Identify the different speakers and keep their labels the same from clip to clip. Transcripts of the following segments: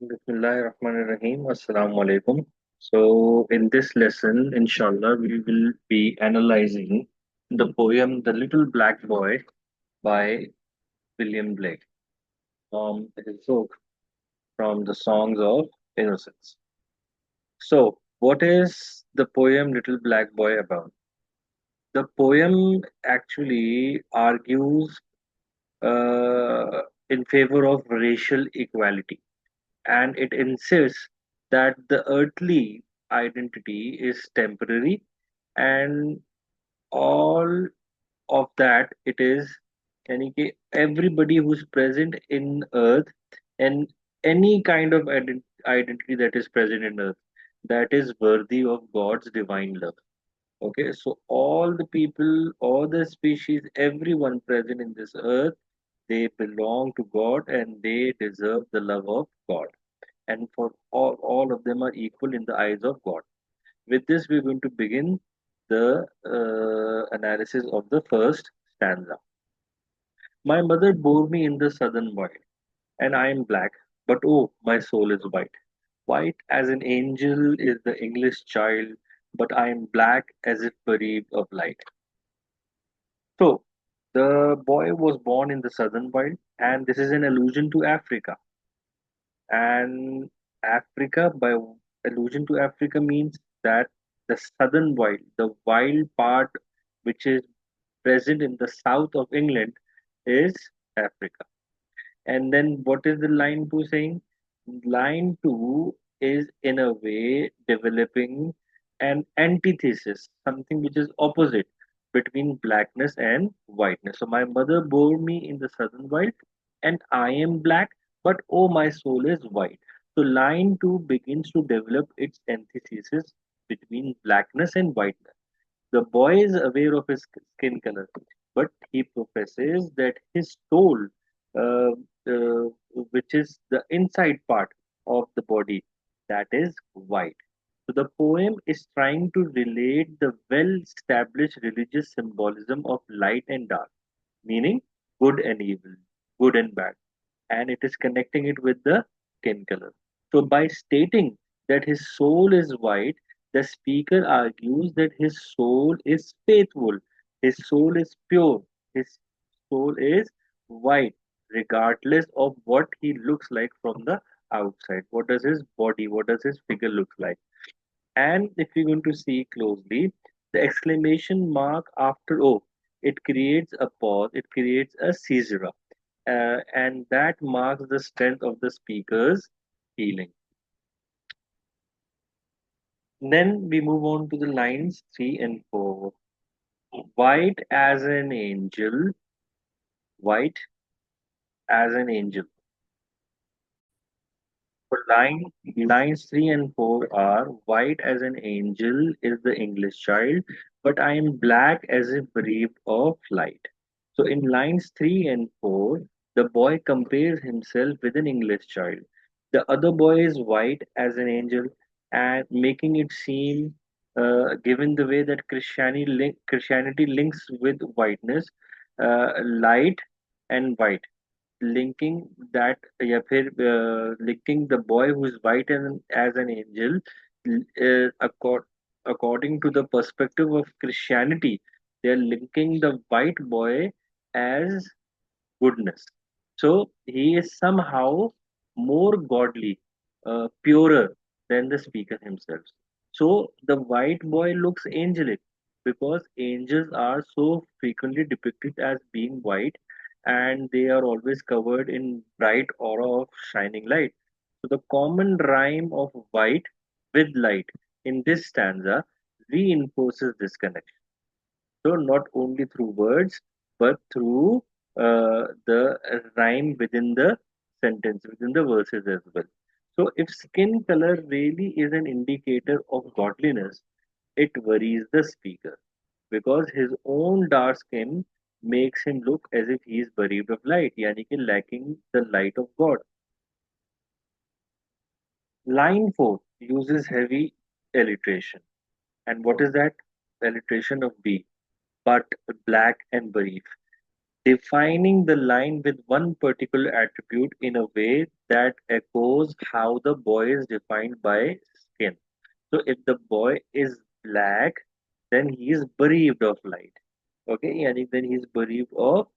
Speaker 1: Bismillahirrahmanirrahim. Assalamu alaikum. So, in this lesson, inshallah, we will be analyzing the poem The Little Black Boy by William Blake from his book From the Songs of Innocence. So, what is the poem Little Black Boy about? The poem actually argues in favor of racial equality, and it insists that the earthly identity is temporary, and all of that it is यानी कि everybody who's present in earth and any kind of identity that is present in earth, that is worthy of God's divine love. Okay, so all the people, all the species, everyone present in this earth, they belong to God and they deserve the love of God, and for all of them are equal in the eyes of God. With this, we're going to begin the analysis of the first stanza. My mother bore me in the southern wild, and I am black, but oh, my soul is white. White as an angel is the English child, but I am black as if bereaved of light. So, the boy was born in the southern wild, and this is an allusion to Africa. And Africa, by allusion to Africa, means that the southern wild, the wild part which is present in the south of England, is Africa. And then what is the line 2 saying? Line 2 is in a way developing an antithesis, something which is opposite between blackness and whiteness. So my mother bore me in the southern wild, and I am black, but oh, my soul is white. So line 2 begins to develop its antithesis between blackness and whiteness. The boy is aware of his skin color, but he professes that his soul, uh, uh, which is the inside part of the body, that is white. So the poem is trying to relate the well established religious symbolism of light and dark, meaning good and evil, good and bad, and it is connecting it with the skin color. So, by stating that his soul is white, the speaker argues that his soul is faithful, his soul is pure, his soul is white, regardless of what he looks like from the outside. What does his body, what does his figure look like? And if you're going to see closely, the exclamation mark after O, it creates a pause, it creates a caesura, and that marks the strength of the speaker's feeling. Then we move on to the lines 3 and 4. White as an angel, white as an angel. For lines 3 and 4 are white as an angel is the English child, but I am black as if bereaved of light. So in lines 3 and 4, the boy compares himself with an English child. The other boy is white as an angel, and making it seem, given the way that Christianity links with whiteness, light and white, linking that या फिर linking the boy who is white and as an angel, according to the perspective of Christianity, they are linking the white boy as goodness. So he is somehow more godly, purer than the speaker himself. So the white boy looks angelic because angels are so frequently depicted as being white, and they are always covered in bright aura of shining light. So the common rhyme of white with light in this stanza reinforces this connection. So not only through words, but through the rhyme within the sentence, within the verses as well. So if skin color really is an indicator of godliness, it worries the speaker because his own dark skin makes him look as if he is bereaved of light, yani ki lacking the light of God. Line 4 uses heavy alliteration. And what is that? Alliteration of B, but black and bereaved. defining the line with one particular attribute in a way that echoes how the boy is defined by skin. So if the boy is black, then he is bereaved of light. Okay, and then he is bereaved of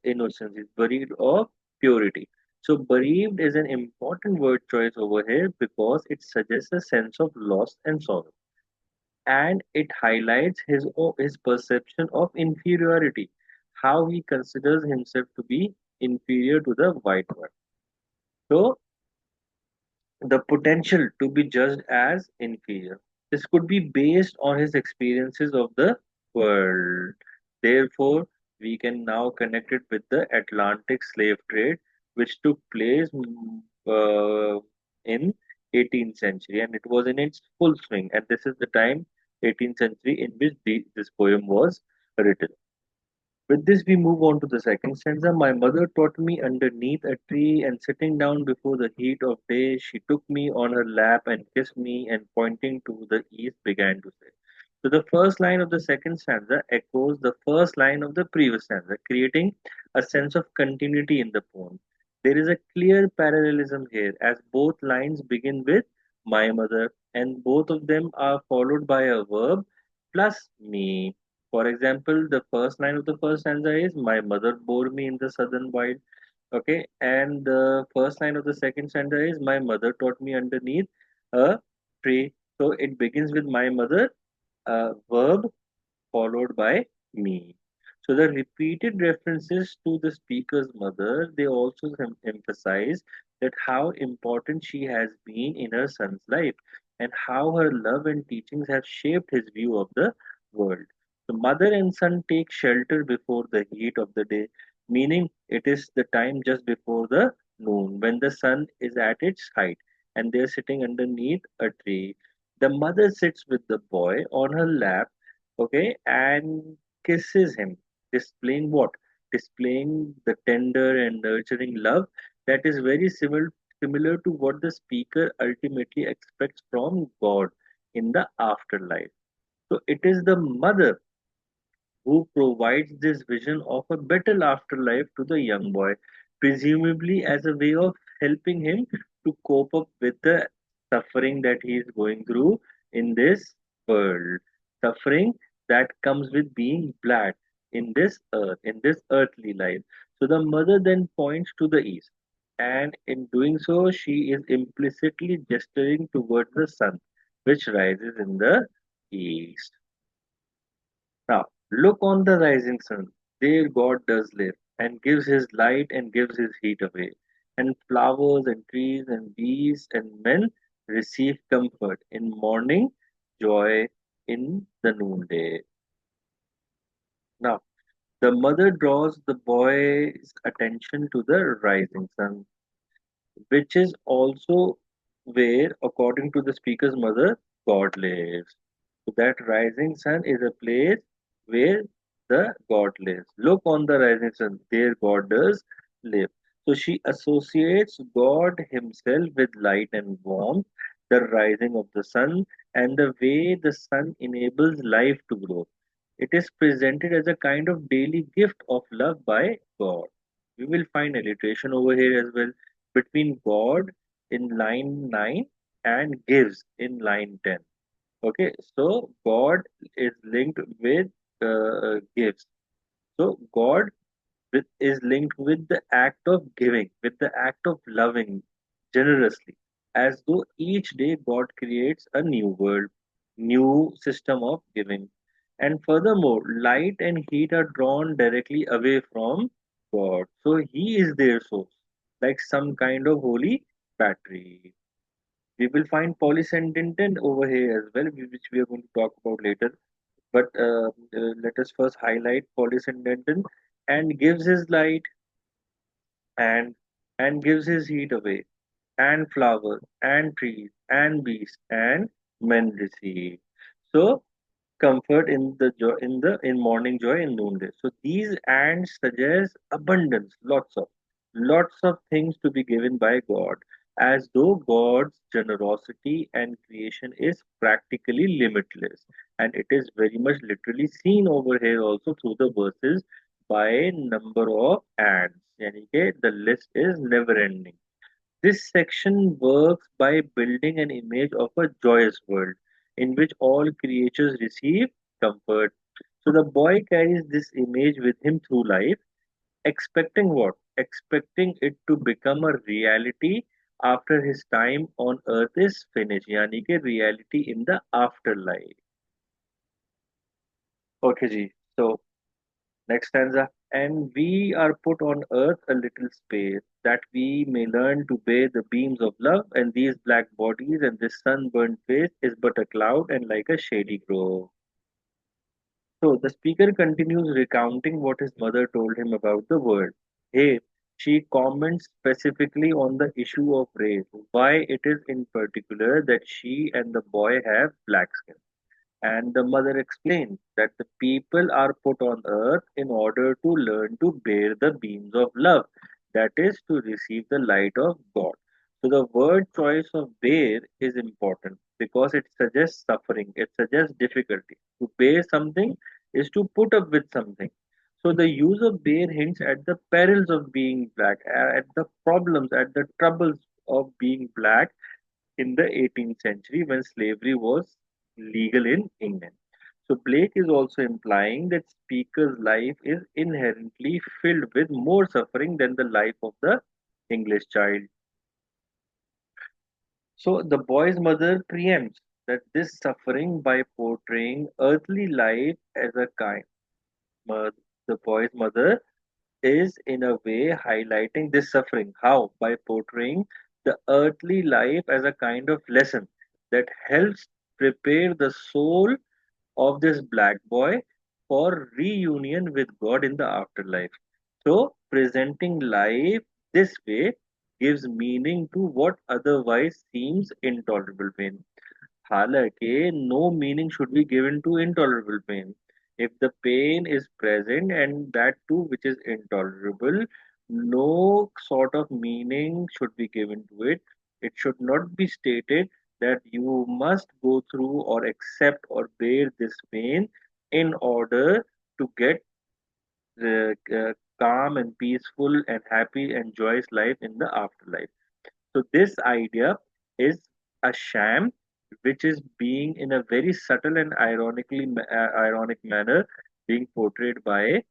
Speaker 1: innocence, he's bereaved of purity. So bereaved is an important word choice over here because it suggests a sense of loss and sorrow, and it highlights his perception of inferiority, how he considers himself to be inferior to the white one. So the potential to be judged as inferior. This could be based on his experiences of the world. Therefore, we can now connect it with the Atlantic slave trade, which took place in 18th century, and it was in its full swing. And this is the time, 18th century, in which this poem was written. With this, we move on to the second stanza. My mother taught me underneath a tree, and sitting down before the heat of day, she took me on her lap and kissed me, and pointing to the east, began to say. So, the first line of the second stanza echoes the first line of the previous stanza, creating a sense of continuity in the poem. There is a clear parallelism here, as both lines begin with my mother, and both of them are followed by a verb plus me. For example, the first line of the first stanza is my mother bore me in the southern wild. Okay, and the first line of the second stanza is my mother taught me underneath a tree. So it begins with my mother, verb followed by me. So the repeated references to the speaker's mother, they also emphasize that how important she has been in her son's life and how her love and teachings have shaped his view of the world. The mother and son take shelter before the heat of the day, meaning it is the time just before the noon when the sun is at its height and they are sitting underneath a tree. The mother sits with the boy on her lap, okay, and kisses him, displaying what? Displaying the tender and nurturing love that is very similar to what the speaker ultimately expects from God in the afterlife. So it is the mother who provides this vision of a better afterlife to the young boy, presumably as a way of helping him to cope up with the suffering that he is going through in this world. Suffering that comes with being black in this earth, in this earthly life. So the mother then points to the east, and in doing so, she is implicitly gesturing towards the sun, which rises in the east. Now, look on the rising sun. There God does live, and gives his light and gives his heat away. And flowers and trees and beasts and men receive comfort in morning, joy in the noonday. Now, the mother draws the boy's attention to the rising sun, which is also where, according to the speaker's mother, God lives. So that rising sun is a place where the God lives. Look on the rising sun, there God does live. So she associates God Himself with light and warmth, the rising of the sun, and the way the sun enables life to grow. It is presented as a kind of daily gift of love by God. We will find alliteration over here as well between God in line 9 and gives in line 10. Okay, so God is linked with gives. So God is linked with the act of giving, with the act of loving generously, as though each day God creates a new world, new system of giving. And furthermore, light and heat are drawn directly away from God. So He is their source, like some kind of holy battery. We will find polyscendent over here as well, which we are going to talk about later. But let us first highlight polyscendent and gives his light and gives his heat away, and flowers and trees and beasts and men receive. So comfort in the joy in morning joy in noonday. So these ants suggest abundance, lots of things to be given by God, as though God's generosity and creation is practically limitless. And it is very much literally seen over here also through the verses by number of ants. यानी कि the list is never ending. This section works by building an image of a joyous world in which all creatures receive comfort. So the boy carries this image with him through life, expecting what? Expecting it to become a reality after his time on earth is finished. यानी कि reality in the afterlife. Okay, ji. So next stanza. And we are put on earth a little space that we may learn to bear the beams of love, and these black bodies and this sunburned face is but a cloud and like a shady grove. So the speaker continues recounting what his mother told him about the world. Hey, she comments specifically on the issue of race, why it is in particular that she and the boy have black skin. And the mother explains that the people are put on earth in order to learn to bear the beams of love, that is, to receive the light of God. So, the word choice of bear is important because it suggests suffering, it suggests difficulty. To bear something is to put up with something. So, the use of bear hints at the perils of being black, at the problems, at the troubles of being black in the 18th century when slavery was legal in England. So Blake is also implying that Speaker's life is inherently filled with more suffering than the life of the English child. So the boy's mother preempts that this suffering by portraying earthly life as a kind. The boy's mother is in a way highlighting this suffering. How? By portraying the earthly life as a kind of lesson that helps prepare the soul of this black boy for reunion with God in the afterlife. So, presenting life this way gives meaning to what otherwise seems intolerable pain. हालांकि no meaning should be given to intolerable pain. If the pain is present and that too which is intolerable, no sort of meaning should be given to it. It should not be stated that you must go through or accept or bear this pain in order to get calm and peaceful and happy and joyous life in the afterlife. So this idea is a sham, which is being in a very subtle and ironic manner being portrayed by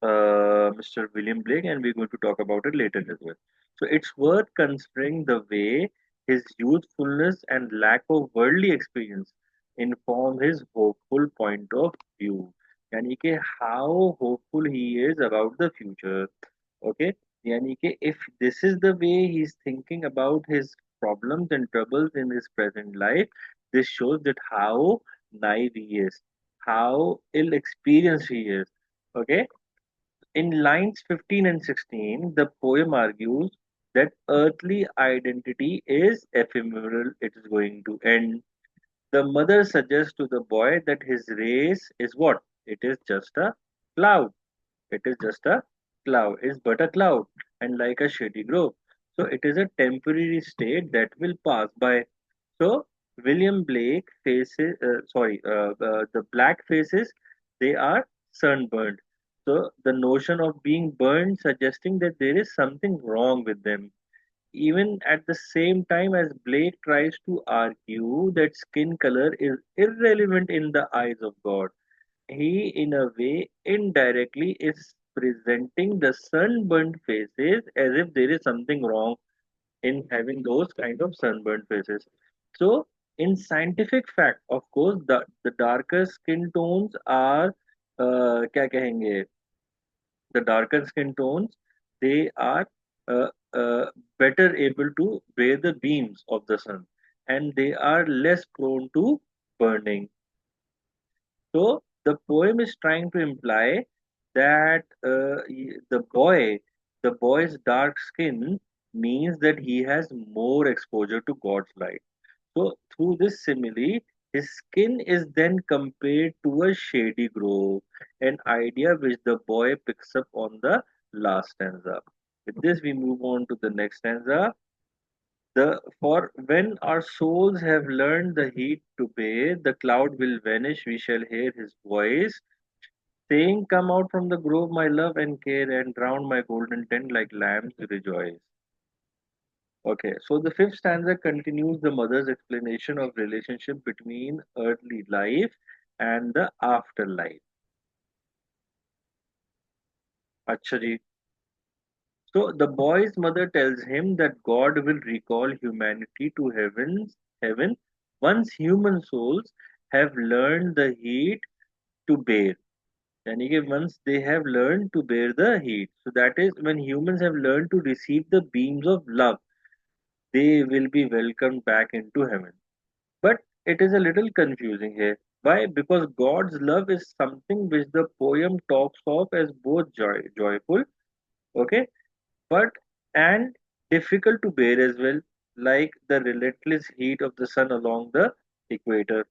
Speaker 1: Mr. William Blake, and we're going to talk about it later as well. So it's worth considering the way his youthfulness and lack of worldly experience inform his hopeful point of view. यानी कि how hopeful he is about the future. Okay, यानी कि if this is the way he's thinking about his problems and troubles in his present life, this shows that how naive he is, how ill experienced he is. Okay, in lines 15 and 16, the poem argues that earthly identity is ephemeral, it is going to end. The mother suggests to the boy that his race is what? It is just a cloud. It is just a cloud, is but a cloud, and like a shady grove. So it is a temporary state that will pass by. So William Blake faces, the black faces, they are sunburned. So the notion of being burned suggesting that there is something wrong with them. Even at the same time as Blake tries to argue that skin color is irrelevant in the eyes of God, he, in a way, indirectly is presenting the sunburned faces as if there is something wrong in having those kind of sunburned faces. So, in scientific fact, of course, the darker skin tones are क्या कहेंगे the darker skin tones they are uh, uh, better able to bear the beams of the sun and they are less prone to burning. So the poem is trying to imply that the boy's dark skin means that he has more exposure to God's light. So through this simile, his skin is then compared to a shady grove, an idea which the boy picks up on the last stanza. With this, we move on to the next stanza. The for when our souls have learned the heat to bear, the cloud will vanish, we shall hear his voice saying, "Come out from the grove, my love and care, and drown my golden tent like lambs rejoice." Okay, so the fifth stanza continues the mother's explanation of relationship between earthly life and the afterlife. Acha ji. So the boy's mother tells him that God will recall humanity to heaven once human souls have learned the heat to bear. यानी कि once they have learned to bear the heat. So that is when humans have learned to receive the beams of love, they will be welcomed back into heaven. But it is a little confusing here. Why? Because God's love is something which the poem talks of as both joyful, okay, but and difficult to bear as well, like the relentless heat of the sun along the equator.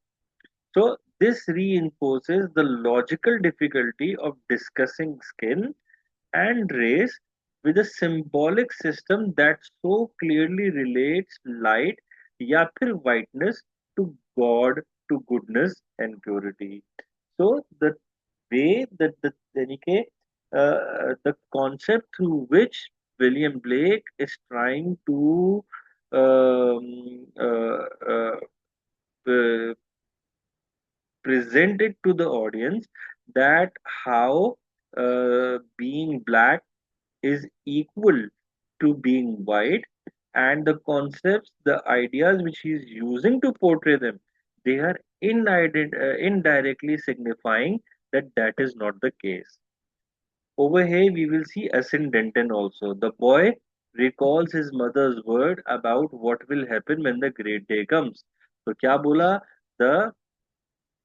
Speaker 1: So this reinforces the logical difficulty of discussing skin and race with a symbolic system that so clearly relates light या फिर whiteness to God, to goodness and purity. So the way that यानी कि, the concept through which William Blake is trying to um, uh, uh, uh, present it to the audience that how being black is equal to being white, and the concepts, the ideas which he is using to portray them, they are indirectly signifying that that is not the case. Over here we will see ascendanton also. The boy recalls his mother's word about what will happen when the great day comes. तो क्या बोला? The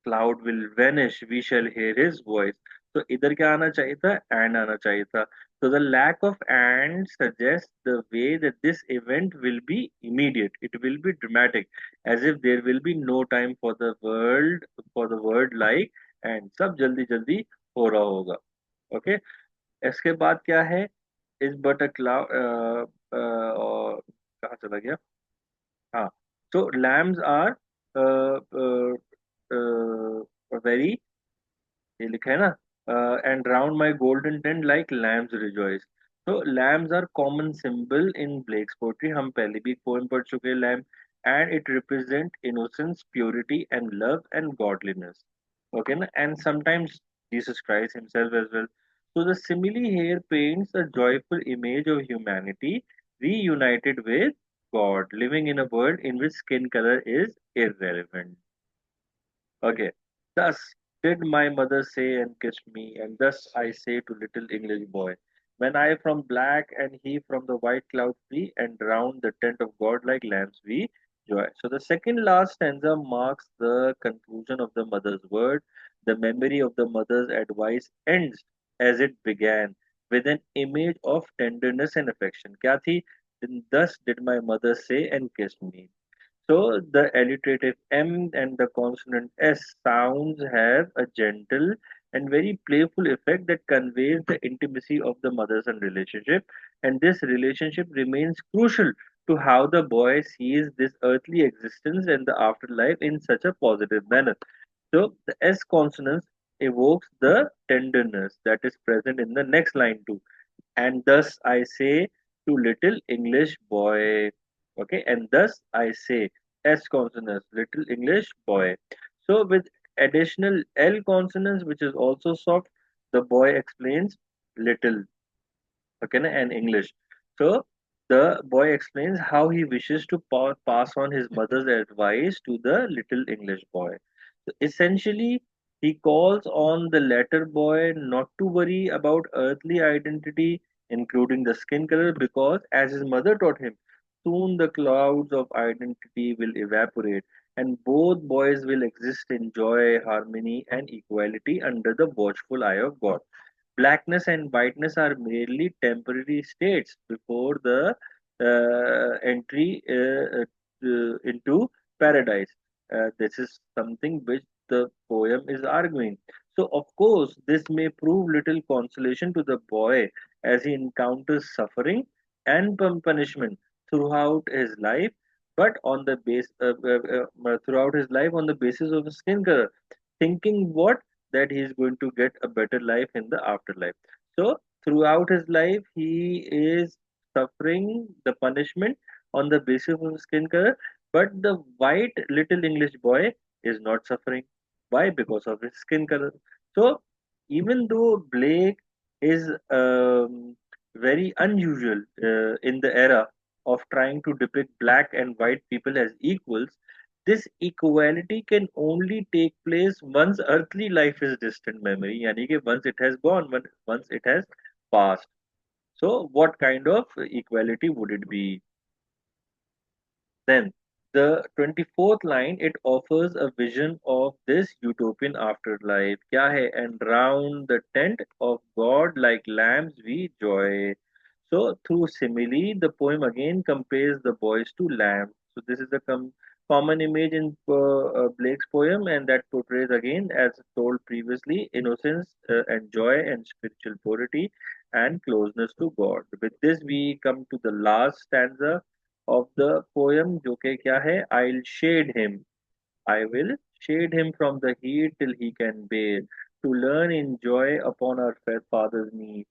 Speaker 1: cloud will vanish, we shall hear his voice. तो इधर क्या आना चाहिए था? And आना चाहिए था. So the lack of and suggests the way that this event will be immediate. It will be dramatic, as if there will be no time for the word like and. सब जल्दी जल्दी हो रहा होगा. Okay. इसके बाद क्या है? Is but a cloud. और कहाँ चला गया? हाँ. So lambs are uh, uh, very, ये लिखा है ना, and round my golden tent like lambs rejoice. So lambs are common symbol in Blake's poetry. हम पहले भी पोएम पढ़ चुके हैं lamb, and it represent innocence, purity and love and godliness. Okay na? And sometimes Jesus Christ himself as well. So the simile here paints a joyful image of humanity reunited with God, living in a world in which skin color is irrelevant. Okay. Thus did my mother say and kiss me, and thus I say to little English boy, when I from black and he from the white cloud flee, and round the tent of God like lambs we joy. So the second last stanza marks the conclusion of the mother's word. The memory of the mother's advice ends as it began, with an image of tenderness and affection. क्या थी? Thus did my mother say and kiss me. So the alliterative M and the consonant S sounds have a gentle and very playful effect that conveys the intimacy of the mother son relationship, and this relationship remains crucial to how the boy sees this earthly existence and the afterlife in such a positive manner. So the S consonant evokes the tenderness that is present in the next line too, and thus I say to little English boy. Okay, and thus I say S consonants, little English boy. So with additional L consonants, which is also soft, the boy explains little. Okay, and English. So the boy explains how he wishes to pass on his mother's advice to the little English boy. So essentially, he calls on the latter boy not to worry about earthly identity, including the skin color, because as his mother taught him, soon the clouds of identity will evaporate and both boys will exist in joy, harmony, and equality under the watchful eye of God. Blackness and whiteness are merely temporary states before the entry into paradise. This is something which the poem is arguing. So, of course, this may prove little consolation to the boy as he encounters suffering and punishment throughout his life, but on the base throughout his life on the basis of his skin color. Thinking what? that he is going to get a better life in the afterlife. So throughout his life, he is suffering the punishment on the basis of skin color, but the white little English boy is not suffering. Why? Because of his skin color. So even though Blake is very unusual in the era of trying to depict black and white people as equals, this equality can only take place once earthly life is distant memory, yani कि once it has gone, once it has passed. So, what kind of equality would it be? Then, the 24th line, it offers a vision of this utopian afterlife. Kya hai? And round the tent of God like lambs we joy. So, through simile, the poem again compares the boys to lambs. So, this is a common image in Blake's poem, and that portrays again, as told previously, innocence and joy and spiritual purity and closeness to God. With this, we come to the last stanza of the poem, जो कि क्या है? I'll shade him. I will shade him from the heat till he can bear, to learn in joy upon our father's knee.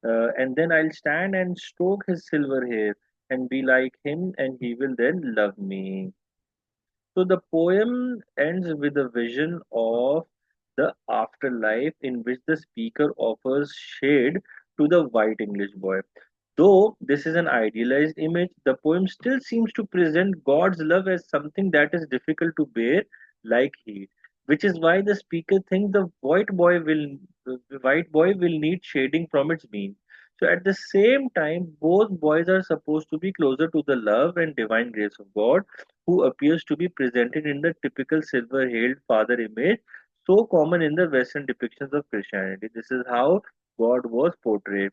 Speaker 1: And then I'll stand and stroke his silver hair, and be like him, and he will then love me. So the poem ends with a vision of the afterlife in which the speaker offers shade to the white English boy. Though this is an idealized image, the poem still seems to present God's love as something that is difficult to bear, like heat, which is why the speaker thinks the white boy will need shading from its beam. So at the same time, both boys are supposed to be closer to the love and divine grace of God, who appears to be presented in the typical silver-haired father image, so common in the Western depictions of Christianity. This is how God was portrayed.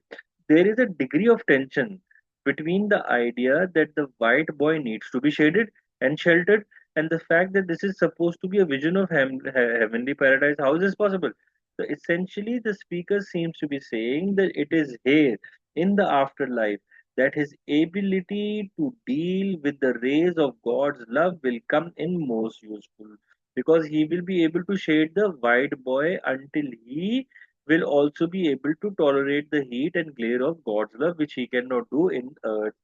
Speaker 1: There is a degree of tension between the idea that the white boy needs to be shaded and sheltered, and the fact that this is supposed to be a vision of heavenly paradise. How is this possible? So essentially, the speaker seems to be saying that it is here in the afterlife that his ability to deal with the rays of God's love will come in most useful, because he will be able to shade the white boy until he will also be able to tolerate the heat and glare of God's love, which he cannot do in earth.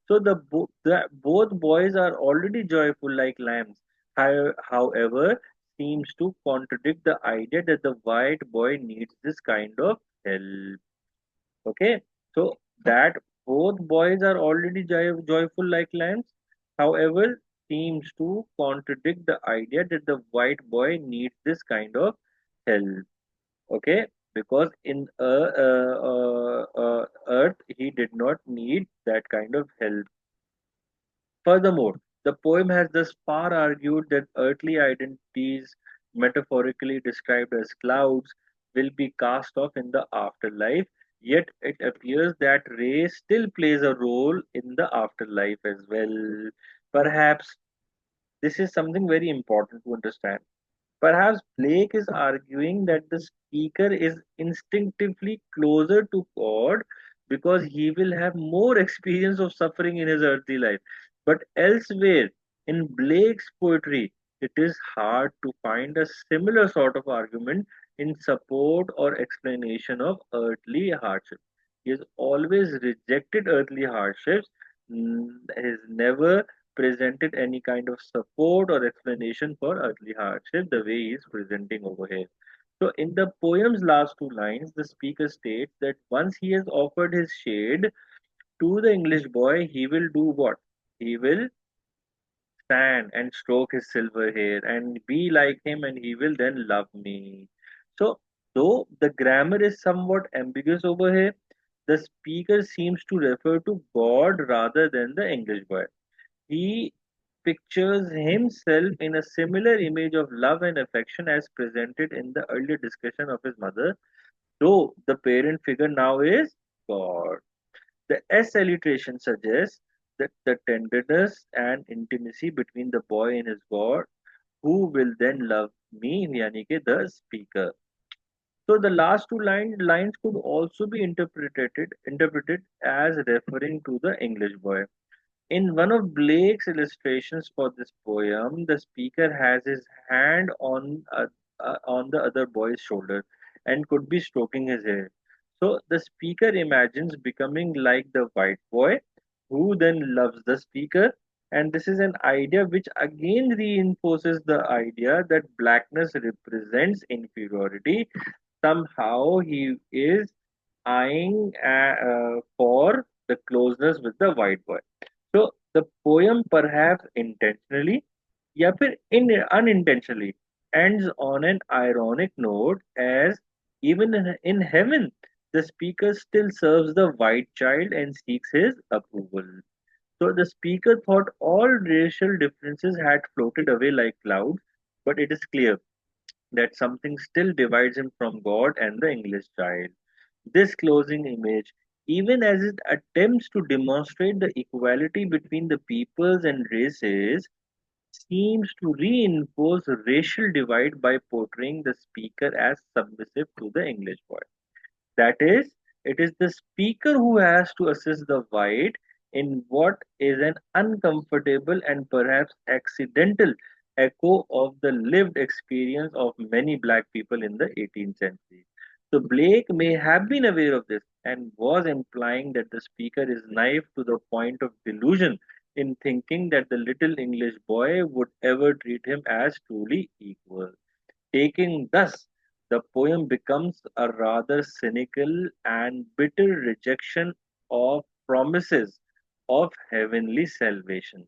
Speaker 1: So both boys are already joyful like lambs. However, seems to contradict the idea that the white boy needs this kind of help. Okay, so that both boys are already joyful like lambs, however, seems to contradict the idea that the white boy needs this kind of help. Okay, because in earth he did not need that kind of help. Furthermore, the poem has thus far argued that earthly identities, metaphorically described as clouds, will be cast off in the afterlife, yet it appears that race still plays a role in the afterlife as well. Perhaps this is something very important to understand. Perhaps Blake is arguing that the speaker is instinctively closer to God because he will have more experience of suffering in his earthly life. But elsewhere in Blake's poetry, it is hard to find a similar sort of argument in support or explanation of earthly hardship. He has always rejected earthly hardships, has never presented any kind of support or explanation for earthly hardship the way he is presenting over here. So, in the poem's last two lines, the speaker states that once he has offered his shade to the English boy, he will do what? He will stand and stroke his silver hair and be like him, and he will then love me. So, though the grammar is somewhat ambiguous over here, the speaker seems to refer to God rather than the English boy. He pictures himself in a similar image of love and affection as presented in the earlier discussion of his mother, though the parent figure now is God. The S alliteration suggests that the tenderness and intimacy between the boy and his God, who will then love me, yani ke the speaker. So the last two lines could also be interpreted as referring to the English boy. In one of Blake's illustrations for this poem, the speaker has his hand on on the other boy's shoulder and could be stroking his hair. So the speaker imagines becoming like the white boy, who then loves the speaker. And this is an idea which again reinforces the idea that blackness represents inferiority. Somehow he is eyeing for the closeness with the white boy. So the poem, perhaps intentionally, या फिर unintentionally, ends on an ironic note, as even in heaven, the speaker still serves the white child and seeks his approval. So the speaker thought all racial differences had floated away like clouds, but it is clear that something still divides him from God and the English child. This closing image, even as it attempts to demonstrate the equality between the peoples and races, seems to reinforce racial divide by portraying the speaker as submissive to the English boy. That is, it is the speaker who has to assist the white in what is an uncomfortable and perhaps accidental echo of the lived experience of many black people in the 18th century. So Blake may have been aware of this and was implying that the speaker is naive to the point of delusion in thinking that the little English boy would ever treat him as truly equal. Taking thus, the poem becomes a rather cynical and bitter rejection of promises of heavenly salvation.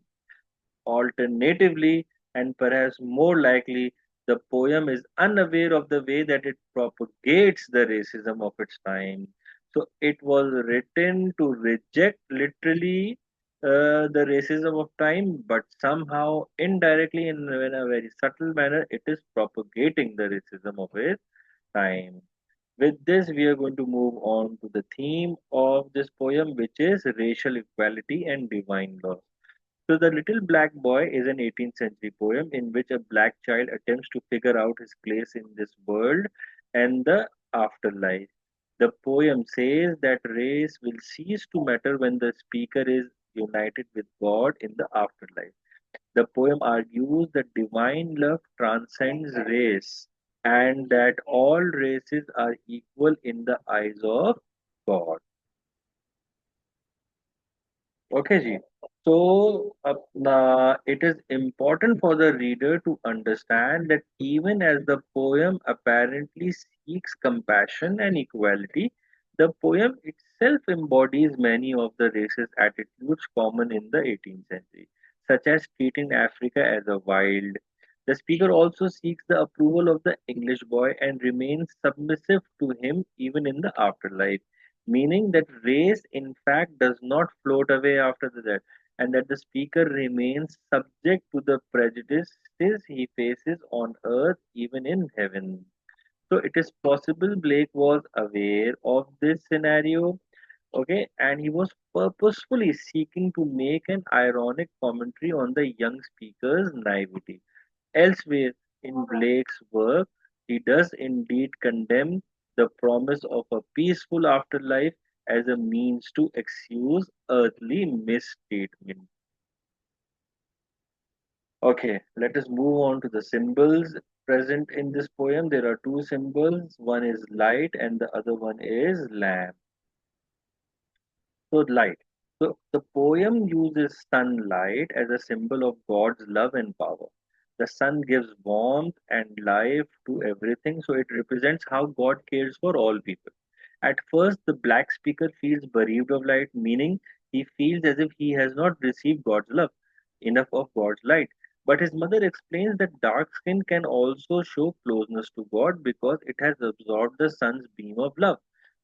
Speaker 1: Alternatively, and perhaps more likely, the poem is unaware of the way that it propagates the racism of its time. So it was written to reject literally the racism of time, but somehow indirectly, in a very subtle manner, it is propagating the racism of its time. With this, we are going to move on to the theme of this poem, which is racial equality and divine law. So, The Little Black Boy is an 18th century poem in which a black child attempts to figure out his place in this world and the afterlife. The poem says that race will cease to matter when the speaker is united with God in the afterlife. The poem argues that divine love transcends race and that all races are equal in the eyes of God. Okay, Ji. So, it is important for the reader to understand that even as the poem apparently seeks compassion and equality, the poem itself embodies many of the racist attitudes common in the 18th century, such as treating Africa as a wild. The speaker also seeks the approval of the English boy and remains submissive to him even in the afterlife, meaning that race in fact does not float away after the death, and that the speaker remains subject to the prejudices he faces on earth even in heaven. So it is possible Blake was aware of this scenario, okay, and he was purposefully seeking to make an ironic commentary on the young speaker's naivety. Elsewhere in Blake's work, he does indeed condemn the promise of a peaceful afterlife as a means to excuse earthly misstatement. Okay, let us move on to the symbols present in this poem. There are two symbols, one is light and the other one is lamp. So, light. So, the poem uses sunlight as a symbol of God's love and power. The sun gives warmth and life to everything, so it represents how God cares for all people. At first, the black speaker feels bereaved of light, meaning he feels as if he has not received God's love, enough of God's light. But his mother explains that dark skin can also show closeness to God because it has absorbed the sun's beam of love.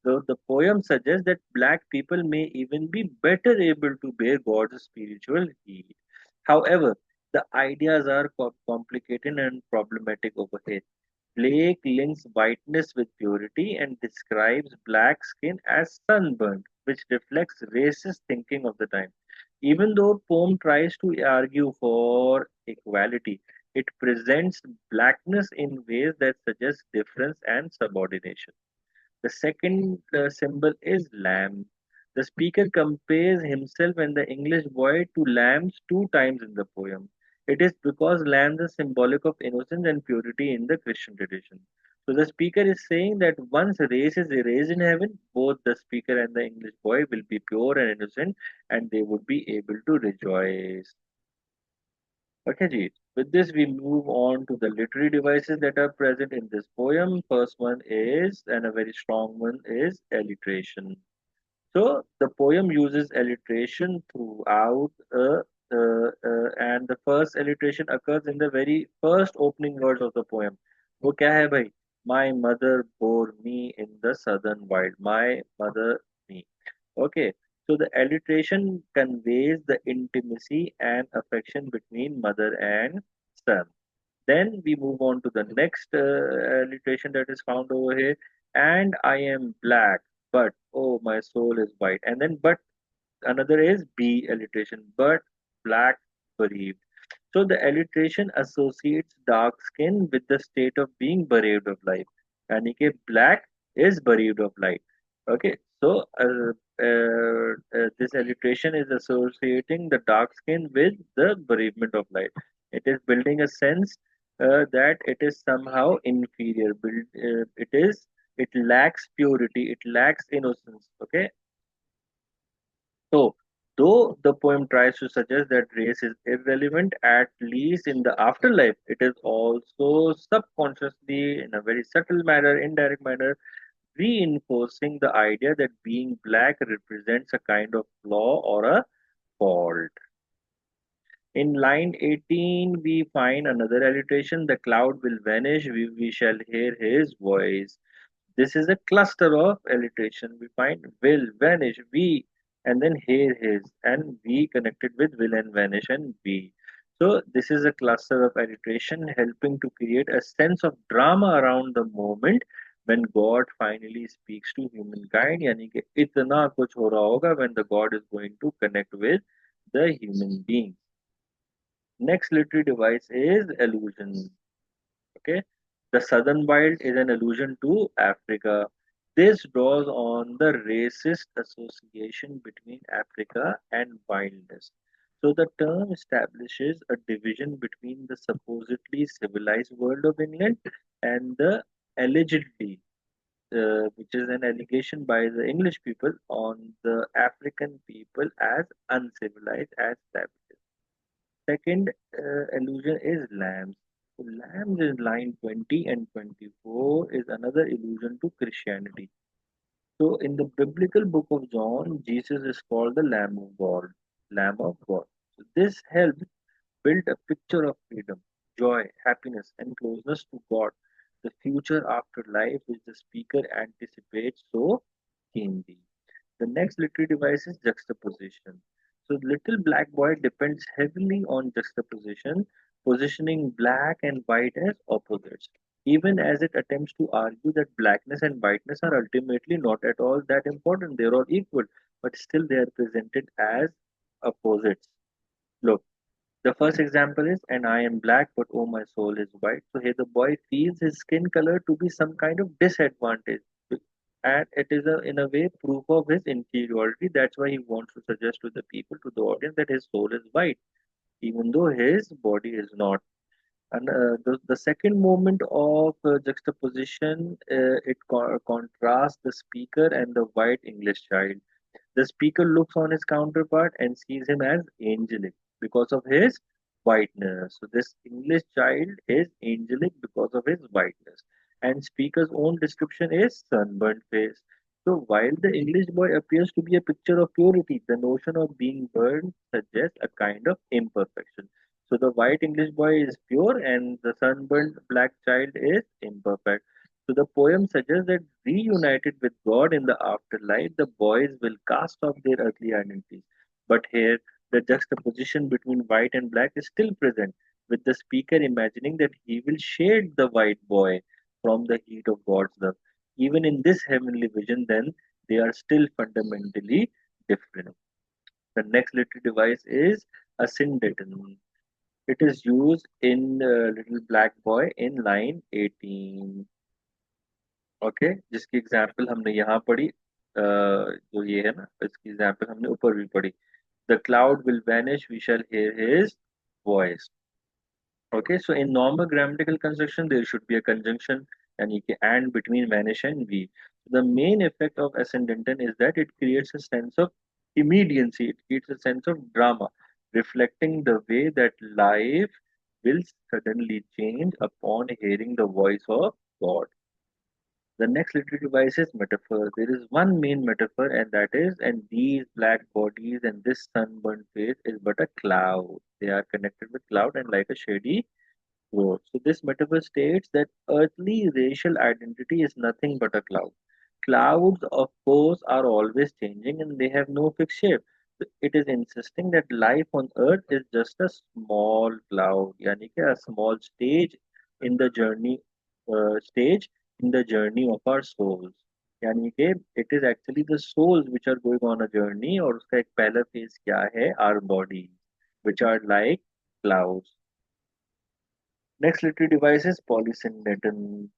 Speaker 1: So the poem suggests that black people may even be better able to bear God's spiritual heat. However, the ideas are complicated and problematic over here. Blake links whiteness with purity and describes black skin as sunburnt, which reflects racist thinking of the time. Even though poem tries to argue for equality, it presents blackness in ways that suggest difference and subordination. The second symbol is lamb. The speaker compares himself and the English boy to lambs two times in the poem. It is because lambs are symbolic of innocence and purity in the Christian tradition. So the speaker is saying that once race is erased in heaven, both the speaker and the English boy will be pure and innocent, and they would be able to rejoice. Okay, Ji. With this, we move on to the literary devices that are present in this poem. First one is, and a very strong one is alliteration. So the poem uses alliteration throughout, and the first alliteration occurs in the very first opening words of the poem. वो क्या है भाई? My mother bore me in the southern wild. My mother, me. Okay, so the alliteration conveys the intimacy and affection between mother and son. Then we move on to the next alliteration that is found over here. And I am black, but oh, my soul is white. And then, but another is B alliteration, but black bereaved. So the alliteration associates dark skin with the state of being bereaved of life. यानी कि black is bereaved of life. Okay, so this alliteration is associating the dark skin with the bereavement of life. It is building a sense that it is somehow inferior. It lacks purity. It lacks innocence. Okay, so, though the poem tries to suggest that race is irrelevant, at least in the afterlife, it is also subconsciously, in a very subtle manner, indirect manner, reinforcing the idea that being black represents a kind of flaw or a fault. In line 18, we find another alliteration: the cloud will vanish, we shall hear his voice. This is a cluster of alliteration. We find will, vanish, we, and then here, his, and we connected with will and vanish and we. So this is a cluster of alliteration helping to create a sense of drama around the moment when God finally speaks to humankind. यानी कि इतना कुछ हो रहा होगा when the God is going to connect with the human being. Next literary device is allusion. Okay, the southern wild is an allusion to Africa. This draws on the racist association between Africa and wildness. So the term establishes a division between the supposedly civilized world of England and the allegedly, which is an allegation by the English people on the African people as uncivilized, as savages. Second allusion is lambs. So lambs in line 20 and 24 is another allusion to Christianity. So in the biblical book of John, Jesus is called the Lamb of God. Lamb of God. So this helps build a picture of freedom, joy, happiness, and closeness to God. The future after life which the speaker anticipates so keenly. The next literary device is juxtaposition. So Little Black Boy depends heavily on juxtaposition, positioning black and white as opposites, even as it attempts to argue that blackness and whiteness are ultimately not at all that important. They're all equal, but still they are presented as opposites. Look, the first example is, and I am black, but oh, my soul is white. So here the boy feels his skin color to be some kind of disadvantage. And it is, in a way, proof of his inferiority. That's why he wants to suggest to the people, to the audience, that his soul is white, even though his body is not. And the second moment of juxtaposition, it contrasts the speaker and the white English child. The speaker looks on his counterpart and sees him as angelic because of his whiteness. So this English child is angelic because of his whiteness. And speaker's own description is sunburnt face. So while the English boy appears to be a picture of purity, the notion of being burned suggests a kind of imperfection. So the white English boy is pure and the sunburnt black child is imperfect. So the poem suggests that reunited with God in the afterlife, the boys will cast off their earthly identities. But here, the juxtaposition between white and black is still present, with the speaker imagining that he will shade the white boy from the heat of God's love. Even in this heavenly vision, then, they are still fundamentally different. The next literary device is a syndeton. It is used in Little Black Boy in line 18. Okay, जिसकी example हमने यहाँ पढ़ी, जो ये है ना, इसकी example हमने ऊपर भी पढ़ी. The cloud will vanish, we shall hear his voice. Okay, so in normal grammatical construction, there should be a conjunction and between vanish and we. The main effect of ascendanton is that it creates a sense of immediacy, it creates a sense of drama, reflecting the way that life will suddenly change upon hearing the voice of God. The next literary device is metaphor. There is one main metaphor, and that is, and these black bodies and this sunburned face is but a cloud. They are connected with cloud and like a shady growth. So this metaphor states that earthly racial identity is nothing but a cloud. Clouds, of course, are always changing and they have no fixed shape. So it is insisting that life on earth is just a small cloud, yani कि a small in the journey stage in the journey of our souls. यानी कि it is actually the souls which are going on a journey और उसका एक पहला phase क्या है our bodies which are like clouds. Next literary device is polysyndeton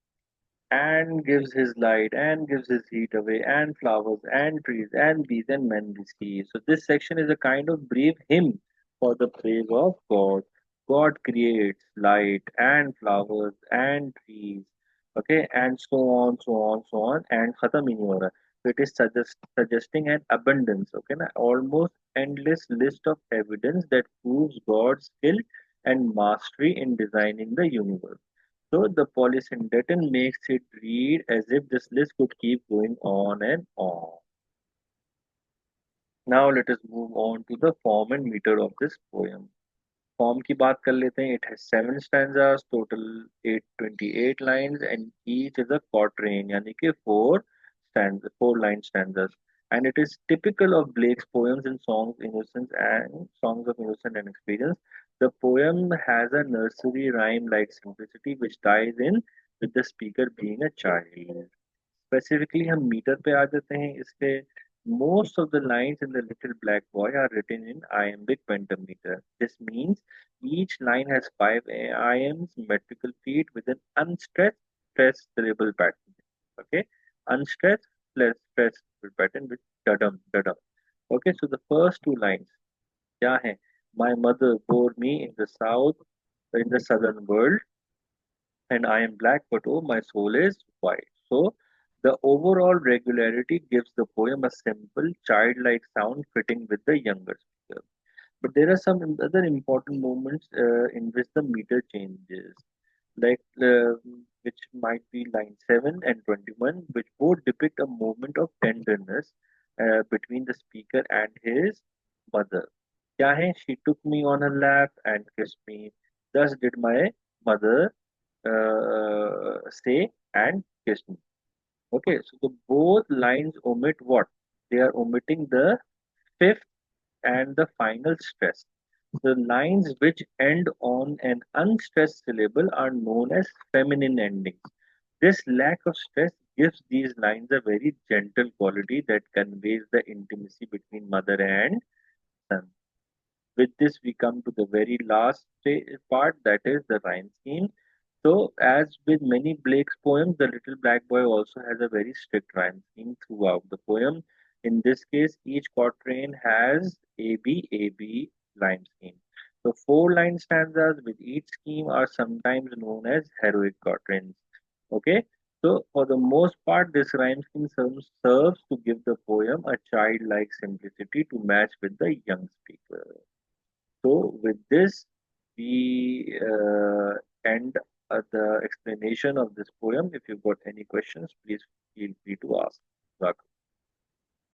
Speaker 1: and gives his light and gives his heat away and flowers and trees and bees and men we see. So this section is a kind of brief hymn for the praise of God. God creates light and flowers and trees, okay, and so on, so on, so on, and khatam hi nahi ho raha. So it is suggesting an abundance, okay, na? Almost endless list of evidence that proves God's skill and mastery in designing the universe. So the polysyndeton makes it read as if this list could keep going on and on. Now let us move on to the form and meter of this poem. Form की बात कर लेते हैं. It has 7 stanzas, total 828 lines, and each is a quatrain, यानी कि four line stanzas. And it is typical of Blake's poems and songs of innocence and experience. The poem has a nursery rhyme-like simplicity which ties in with the speaker being a child. Specifically, हम metre पे आ जाते हैं इसके. Most of the lines in the Little Black Boy are written in iambic pentameter. This means each line has 5 iambs, metrical feet with an unstressed stressed syllable pattern. Okay, unstressed plus stressed syllable pattern with dadam dadam. Okay, so the first two lines, क्या है? My mother bore me in the southern world, and I am black, but oh, my soul is white. So, the overall regularity gives the poem a simple, childlike sound fitting with the younger speaker. But there are some other important moments in which the meter changes, like which might be line 7 and 21, which both depict a moment of tenderness between the speaker and his mother. क्या है? She took me on her lap and kissed me. Thus did my mother say and kissed me. Okay, so the both lines omit what? They are omitting the fifth and the final stress. The lines which end on an unstressed syllable are known as feminine endings. This lack of stress gives these lines a very gentle quality that conveys the intimacy between mother and son. With this, we come to the very last part, that is the rhyme scheme. So, as with many Blake's poems, The Little Black Boy also has a very strict rhyme scheme throughout the poem. In this case, each quatrain has A B rhyme scheme. So, 4 line stanzas with each scheme are sometimes known as heroic quatrains. Okay, so for the most part, this rhyme scheme serves to give the poem a childlike simplicity to match with the young speaker. So, with this, we end the explanation of this poem. If you've got any questions, please feel free to ask. Rak.